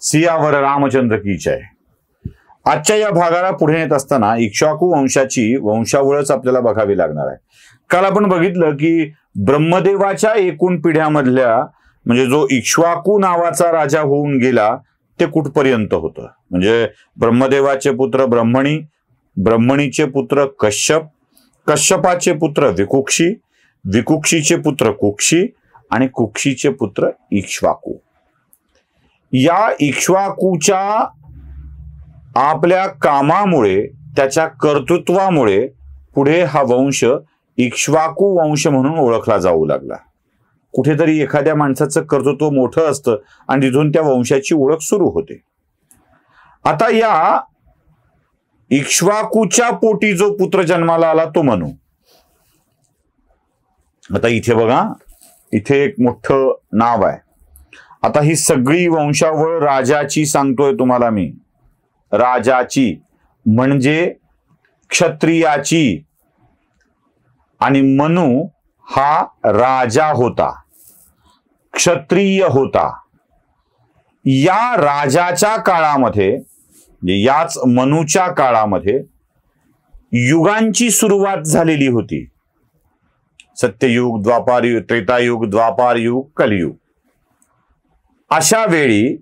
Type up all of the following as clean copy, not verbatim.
सियावर रामचंद्र की जय. आजच्या या भागाला पुढे येत असताना इक्ष्वाकू वंशाची वंशावळच आपल्याला बघावी लागणार आहे. काल आपण बघितलं की ब्रह्मदेवाच्या एकूण पिढ्यामधल्या म्हणजे जो इक्ष्वाकू नावाचा राजा होऊन गेला ते कुठपर्यंत होतं. म्हणजे ब्रह्मदेवाचे पुत्र ब्रह्मणी, ब्रह्मणीचे पुत्र कश्यप, कश्यपाचे पुत्र विकुक्षी, विकुक्षीचे पुत्र कुक्षी आणि कुक्षीचे पुत्र इक्ष्वाकू. या इक्ष्वाकूच्या आपल्या कामामुळे, त्याच्या कर्तृत्वामुळे पुढे हा वंश इक्ष्वाकू वंश म्हणून ओळखला जाऊ लागला. कुठेतरी एखाद्या माणसाचं कर्तृत्व मोठं असतं आणि तिथून त्या वंशाची ओळख सुरू होते. आता या इक्ष्वाकूच्या पोटी जो पुत्र जन्माला आला तो मनू. आता इथे बघा, इथे एक मोठं नाव आहे. आता ही सगळी वंशावळ राजाची सांगतोय तुम्हाला मी. राजाची म्हणजे क्षत्रियाची. आणि मनू हा राजा होता, क्षत्रिय होता. या राजाच्या काळामध्ये, याच मनूच्या काळामध्ये युगांची सुरुवात झालेली होती. सत्ययुग, द्वापारयुग, त्रेतायुग, द्वापारयुग, कलियुग. अशा वेळी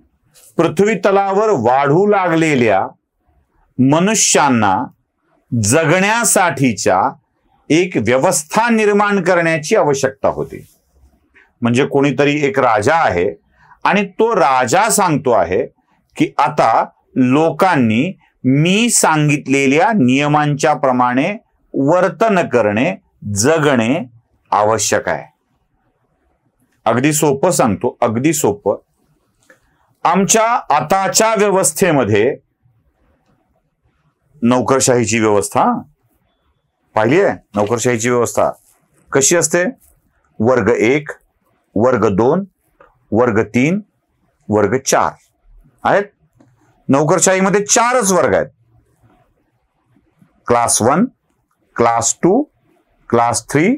पृथ्वी तलावर वाढू लागलेल्या मनुष्यांना जगण्यासाठीच्या एक व्यवस्था निर्माण करण्याची आवश्यकता होती. म्हणजे कोणीतरी एक राजा आहे आणि तो राजा सांगतो आहे की आता लोकांनी मी सांगितलेल्या नियमांच्या प्रमाणे वर्तन करणे, जगणे आवश्यक आहे. अगदी सोपं सांगतो, अगदी सोपं. आमच्या आताच्या व्यवस्थेमध्ये नोकरशाहीची व्यवस्था पाहिली आहे. नोकरशाहीची व्यवस्था कशी असते? वर्ग 1, वर्ग 2, वर्ग 3, वर्ग 4 आहेत. नोकरशाहीमध्ये 4च वर्ग आहेत. Class 1, class 2, class 3,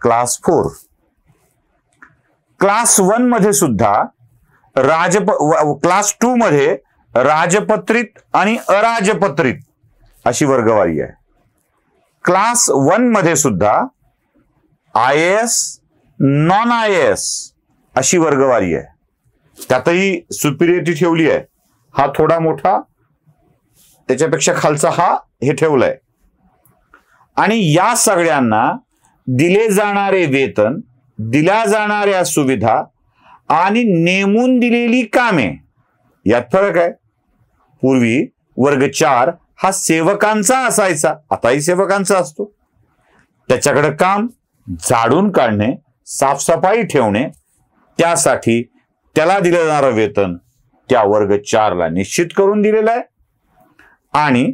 class 4. Class 1 मध्ये सुद्धा क्लास 2 मध्ये राजपत्रित आणि अराजपत्रित अशी वर्गवारी आहे. क्लास 1 मध्ये सुद्धा IAS, नॉन IAS अशी वर्गवारी आहे. त्यातही सुपिरियरिटी ठेवली आहे. हा थोडा मोठा, त्याच्यापेक्षा खालचा हा हे ठेवलंय. आणि या सगळ्यांना दिले जाणारे वेतन, दिल्या जाणाऱ्या सुविधा आणि नेमून दिलेली कामे यात फरक आहे. पूर्वी वर्ग 4 हा सेवकांचा असायचा, आताही सेवकांचा असतो. त्याच्याकडे काम झाडून काढणे, साफसफाई ठेवणे, त्यासाठी त्याला दिलं जाणारं वेतन त्या वर्ग 4ला निश्चित करून दिलेलं आहे. आणि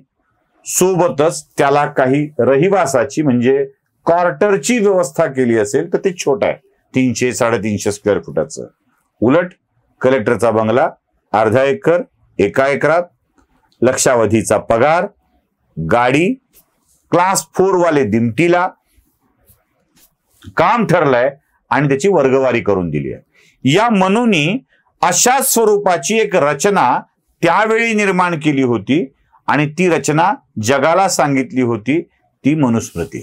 सोबतच त्याला काही रहिवासाची म्हणजे क्वार्टरची व्यवस्था केली असेल तर ते छोटं आहे, 300-350 स्क्वेअर फुटाचं. उलट कलेक्टरचा बंगला अर्धा एकर, 1 एकरात, लक्षावधीचा पगार, गाडी, क्लास 4 वाले दिमतीला, काम ठरलंय आणि त्याची वर्गवारी करून दिली आहे. या मनूनी अशा स्वरूपाची एक रचना त्यावेळी निर्माण केली होती आणि ती रचना जगाला सांगितली होती. ती मनुस्मृती.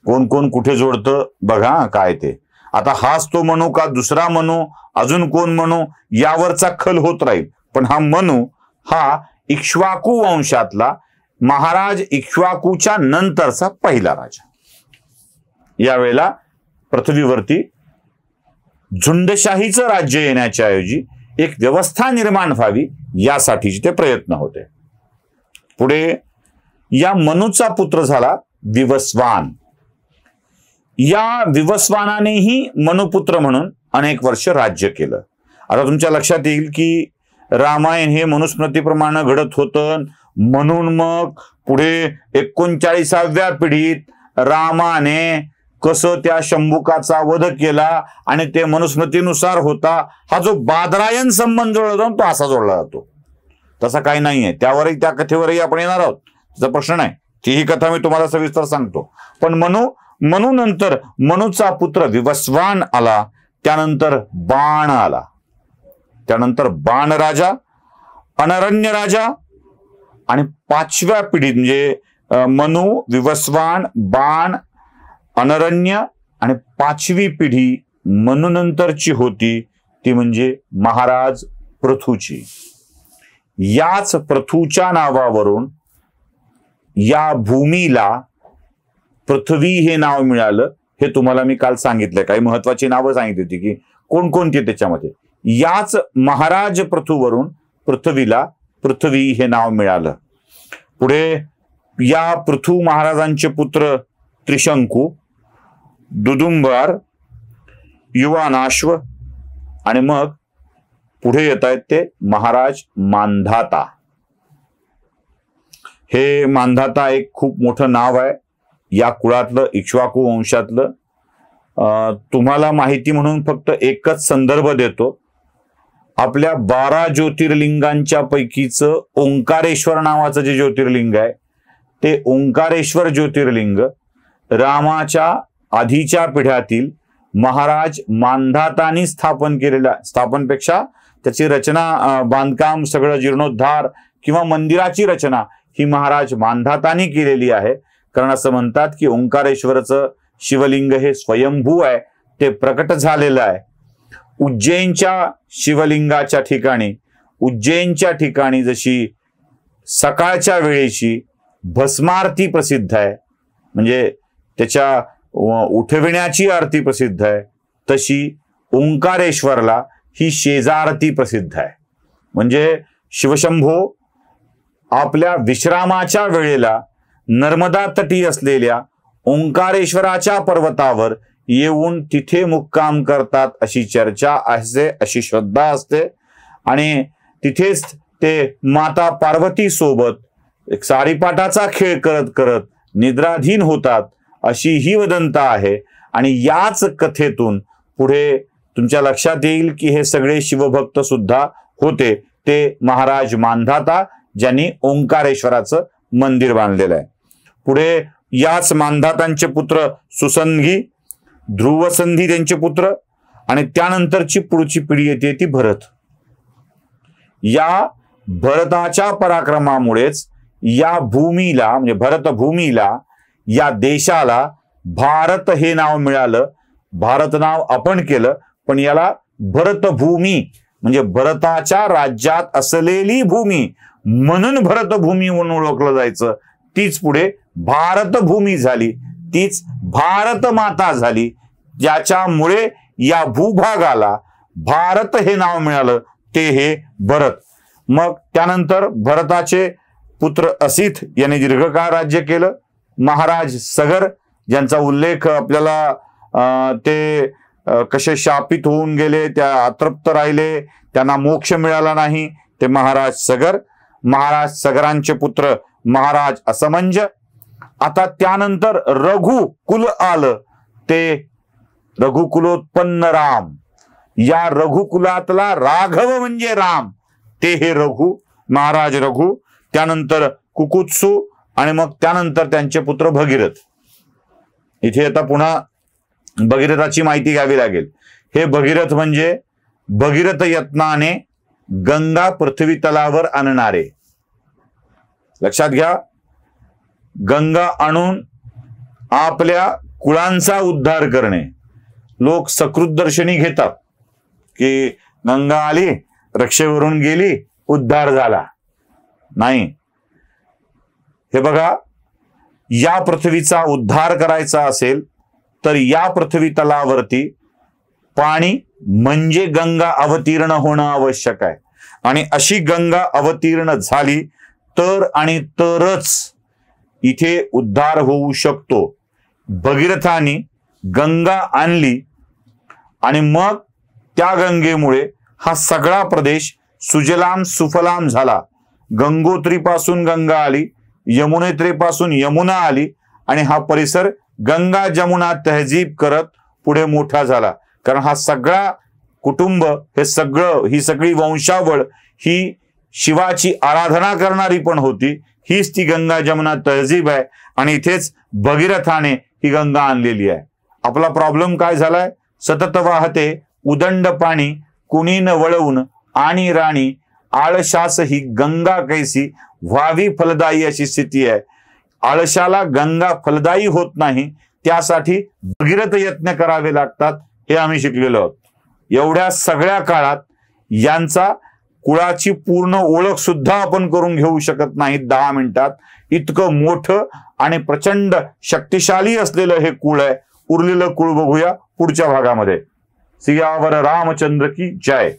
कोण कोण कुठे जोडतं बघा काय ते. आता हाच तो मनू का दुसरा मनू, अजून कोण मनू, यावरचा खल होत राहील. पण हा मनू हा इक्ष्वाकू वंशातला महाराज इक्ष्वाकूच्या नंतरचा पहिला राजा. यावेळेला पृथ्वीवरती झुंडशाहीचं राज्य येण्याच्या ऐवजी एक व्यवस्था निर्माण व्हावी यासाठीचे ते प्रयत्न होते. पुढे या मनूचा पुत्र झाला विवस्वान. या विवस्वानानेही मनुपुत्र म्हणून अनेक वर्ष राज्य केलं. आता तुमच्या लक्षात येईल की रामायण हे मनुस्मृतीप्रमाणे घडत होतं. म्हणून मग पुढे 39व्या पिढीत रामाने कसं त्या शंभुकाचा वध केला आणि ते मनुस्मृतीनुसार होता. हा जो बादरायण संबंध जोडला जातो तो असा जोडला जातो. तसा काही नाहीये. त्यावरही, त्या कथेवरही आपण येणार आहोत. त्याचा प्रश्न नाही. ही कथा मी तुम्हाला सविस्तर सांगतो. पण मनू नंतर मनूचा पुत्र विवस्वान आला. त्यानंतर बाण आला. त्यानंतर बाण राजा, अनरण्य राजा, आणि 5व्या पिढीत म्हणजे मनु, विवस्वान, बाण, अनरण्य, आणि 5वी पिढी मनुनंतरची होती ती म्हणजे महाराज पृथूची. याच पृथूच्या नावावरून या भूमीला पृथ्वी हे नाव मिळालं. हे तुम्हाला मी काल सांगितलं, काही महत्वाची नावं सांगितली होती की कोणकोणती त्याच्यामध्ये. याच महाराज पृथूवरून पृथ्वीला पृथ्वी हे नाव मिळालं. पुढे या पृथू महाराजांचे पुत्र त्रिशंकू, दुदुंबर, युवानाश्व, आणि मग पुढे येत आहेत ते महाराज मांधाता. हे मांधाता एक खूप मोठं नाव आहे या कुळातलं, इक्ष्वाकू वंशातलं. तुम्हाला माहिती म्हणून फक्त एकच संदर्भ देतो. आपल्या 12 ज्योतिर्लिंगांच्या पैकीचं ओंकारेश्वर नावाचं जे ज्योतिर्लिंग आहे ते ओंकारेश्वर ज्योतिर्लिंग रामाच्या आधीच्या पिढ्यातील महाराज मांधातानी स्थापन केलेला. स्थापनपेक्षा त्याची रचना, बांधकाम, सगळं जीर्णोद्धार किंवा मंदिराची रचना ही महाराज मांधातानी केलेली आहे. कारण असं म्हणतात की ओंकारेश्वरचं शिवलिंग हे स्वयंभू आहे, ते प्रकट झालेलं आहे. उज्जैनच्या शिवलिंगाच्या ठिकाणी, उज्जैनच्या ठिकाणी जशी सकाळच्या वेळेची भस्मारती प्रसिद्ध आहे, म्हणजे त्याच्या उठविण्याची आरती प्रसिद्ध आहे, तशी ओंकारेश्वरला ही शेजारती प्रसिद्ध आहे. म्हणजे शिवशंभो आपल्या विश्रामाच्या वेळेला नर्मदा तटी असलेल्या ओंकारेश्वराच्या पर्वतावर येऊन तिथे मुक्काम करतात अशी चर्चा असते, अशी श्रद्धा असते. आणि तिथेच ते माता पार्वती सोबत एक सारीपाटाचा खेळ करत करत निद्राधीन होतात अशी ही वदंता आहे. आणि याच कथेतून पुढे तुमच्या लक्षात येईल की हे सगळे शिवभक्त सुद्धा होते ते महाराज मांधाता, ज्यांनी ओंकारेश्वराचं मंदिर बांधलेलं आहे. पुढे याच मांधातांचे पुत्र सुसंधी, ध्रुवसंधी त्यांचे पुत्र, आणि त्यानंतरची पुढची पिढी येते ती भरत. या भरताच्या पराक्रमामुळेच या भूमीला, म्हणजे भरत भूमीला, या देशाला भारत हे नाव मिळालं. भारत नाव आपण केलं, पण याला भरतभूमी म्हणजे भरताच्या राज्यात असलेली भूमी म्हणून भरतभूमी म्हणून ओळखलं जायचं. तीच पुढे भारतभूमी झाली, तीच भारत माता झाली, ज्याच्यामुळे या भूभागाला भारत हे नाव मिळालं, ते हे भरत. मग त्यानंतर भरताचे पुत्र असित यांनी दीर्घकाळ राज्य केलं. महाराज सगर, ज्यांचा उल्लेख आपल्याला ते कसे शापित होऊन गेले, त्या अतृप्त राहिले, त्यांना मोक्ष मिळाला नाही, ते महाराज सगर. महाराज सगरांचे पुत्र महाराज असमंज. आता त्यानंतर रघुकुल आलं, ते रघुकुलोत्पन्न राम. या रघुकुलातला राघव म्हणजे राम, ते हे रघु, महाराज रघु. त्यानंतर कुकुत्सु, आणि मग त्यानंतर त्यांचे पुत्र भगीरथ. इथे आता पुन्हा भगीरथाची माहिती घ्यावी लागेल. हे भगीरथ म्हणजे भगीरथ यत्नाने गंगा पृथ्वी तलावर आणणारे. लक्षात घ्या, गंगा आणून आपल्या कुळांचा उद्धार करणे. लोक सकृत दर्शनी घेतात की गंगा आली, रक्षेवरून गेली, उद्धार झाला. नाही, हे बघा, या पृथ्वीचा उद्धार करायचा असेल तर या पृथ्वी तलावरती पाणी म्हणजे गंगा अवतीर्ण होणं आवश्यक आहे. आणि अशी गंगा अवतीर्ण झाली तर आणि तरच इथे उद्धार होऊ शकतो. भगीरथाने गंगा आणली आणि मग त्या गंगेमुळे हा सगळा प्रदेश सुजलाम सुफलाम झाला. गंगोत्रीपासून गंगा आली, यमुनेत्रीपासून यमुना आली, आणि हा परिसर गंगा जमुना तहजीब करत पुढे मोठा झाला. कारण हा सगळा कुटुंब, हे सगळं, ही सगळी वंशावळ ही शिवाची आराधना करणारी पण होती. हीच ती गंगा जमुना तहजीब आहे, आणि इथेच भगीरथाने ही गंगा आणलेली आहे. आपला प्रॉब्लेम काय झालाय? सतत वाहते उदंड पाणी, कुणी न वळवून आणि राणी आळशास ही गंगा कैसी व्हावी फलदायी अशी स्थिती आहे. आळशाला गंगा फलदायी होत नाही, त्यासाठी भगीरथ यत्न करावे लागतात, हे आम्ही शिकलेलो आहोत. एवढ्या सगळ्या काळात यांचा कुळाची पूर्ण ओळख सुद्धा आपण करून घेऊ शकत नाही 10 मिनिटात. इतकं मोठं आणि प्रचंड शक्तिशाली असलेलं हे कुळ आहे. उरलेलं कुळ बघूया पुढच्या भागामध्ये. सियावर रामचंद्र की जय.